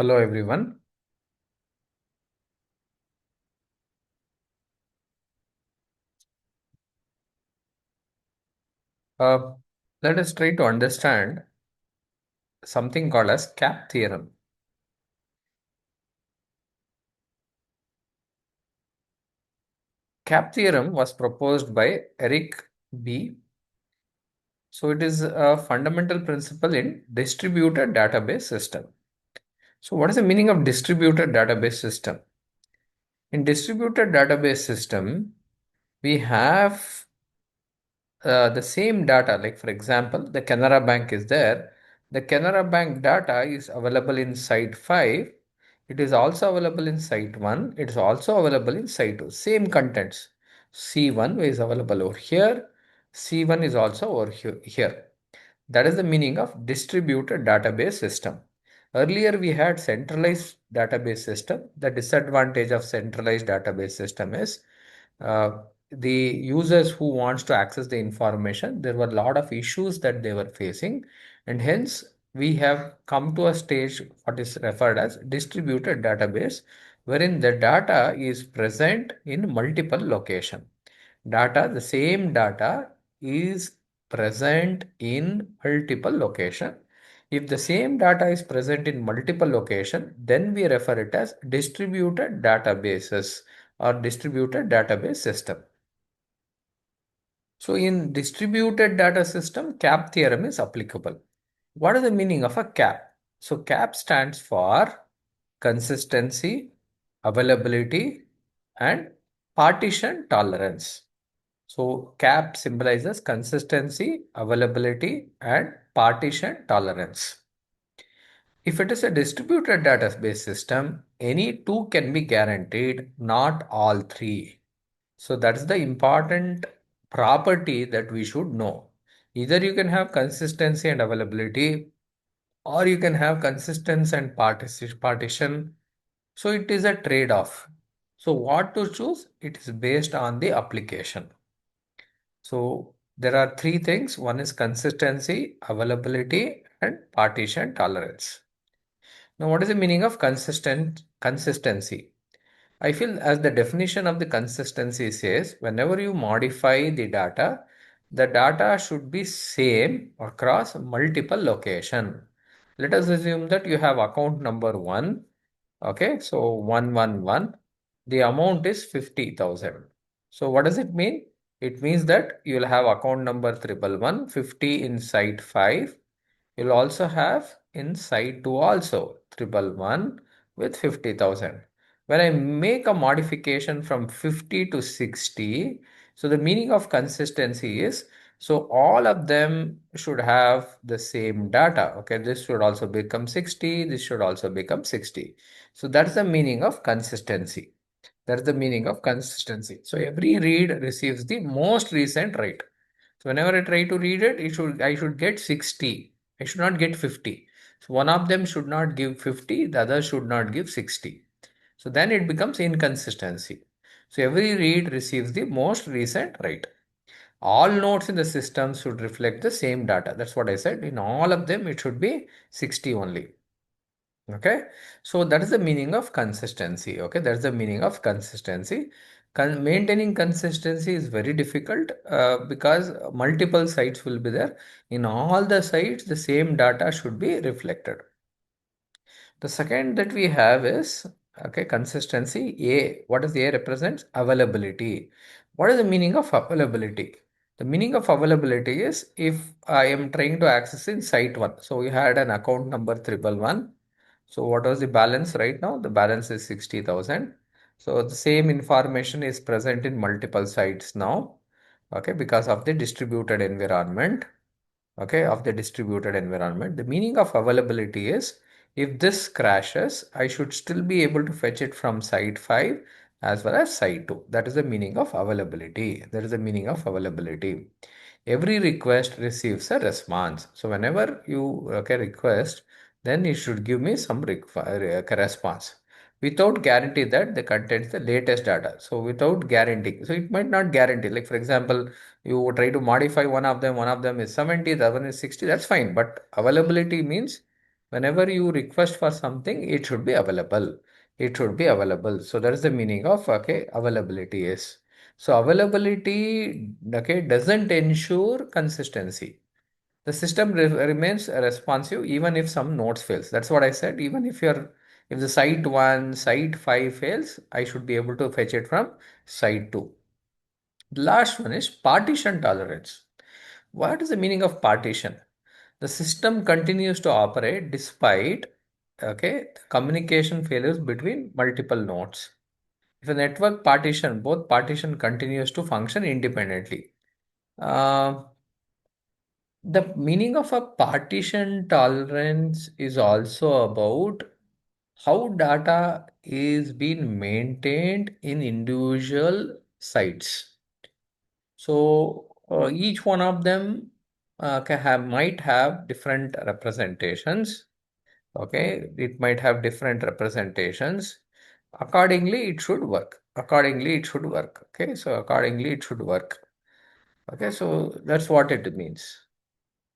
Hello everyone. Uh, Let us try to understand something called as cap theorem. Cap theorem was proposed by Eric B. So it is a fundamental principle in distributed database system. So what is the meaning of distributed database system? In distributed database system, we have the same data, like for example, the Canara Bank is there. The Canara Bank data is available in site 5. It is also available in site 1. It is also available in site 2. Same contents. C1 is available over here. C1 is also over here. That is the meaning of distributed database system. Earlier we had centralized database system. The disadvantage of centralized database system is uh, the users who wants to access the information, there were a lot of issues that they were facing, and hence we have come to a stage what is referred as distributed database, wherein the data is present in multiple location. The same data is present in multiple location. If the same data is present in multiple location, then we refer it as distributed databases or distributed database system. So in distributed data system, CAP theorem is applicable. What is the meaning of a CAP? So CAP stands for consistency, availability, and partition tolerance. So CAP symbolizes consistency, availability, and partition tolerance. If it is a distributed database system, any two can be guaranteed, not all three. So that's the important property that we should know. Either you can have consistency and availability, or you can have consistency and partition. So it is a trade-off. So what to choose? It is based on the application. So there are three things. One is consistency, availability, and partition tolerance. Now, what is the meaning of consistency? I feel as the definition of the consistency says, whenever you modify the data should be same across multiple location. Let us assume that you have account number 1. Okay, so 111. The amount is 50,000. So what does it mean? It means that you will have account number 111, 50 in site 5. You'll also have in site 2 also 111 with 50,000. When I make a modification from 50 to 60, so the meaning of consistency is, so all of them should have the same data. Okay, this should also become 60, this should also become 60. So that's the meaning of consistency. That's the meaning of consistency. So every read receives the most recent write. So whenever I try to read it, I should get 60. I should not get 50. So one of them should not give 50, the other should not give 60. So then it becomes inconsistency. So every read receives the most recent write. All nodes in the system should reflect the same data. That's what I said. In all of them, it should be 60 only. Okay, so that is the meaning of consistency. Okay, that's the meaning of consistency. Maintaining consistency is very difficult because multiple sites will be there. In all the sites, the same data should be reflected. The second that we have is, okay, consistency. A, what does A represents? Availability. What is the meaning of availability? The meaning of availability is if I am trying to access in site 1. So we had an account number 111. So what was the balance right now? The balance is 60,000. So the same information is present in multiple sites now. Okay, because of the distributed environment. Okay, of the distributed environment. The meaning of availability is if this crashes, I should still be able to fetch it from site 5 as well as site 2. That is the meaning of availability. That is the meaning of availability. Every request receives a response. So whenever you request, then you should give me some response without guarantee that the contains the latest data. So without guarantee, so it might not guarantee. Like for example, you try to modify one of them is 70, the other one is 60, that's fine. But availability means Whenever you request for something, it should be available. It should be available. So that is the meaning of, okay, availability is. So availability, okay, doesn't ensure consistency. The system remains responsive even if some nodes fails. That's what I said. Even if the site 1, site 5 fails, I should be able to fetch it from site 2. The last one is partition tolerance. What is the meaning of partition? The system continues to operate despite, okay, communication failures between multiple nodes. If a network partition, both partition continues to function independently. Uh, the meaning of a partition tolerance is also about how data is being maintained in individual sites. So each one of them might have different representations. Okay, it might have different representations. Accordingly, it should work. Accordingly, it should work. Okay, so accordingly, it should work. Okay, so that's what it means.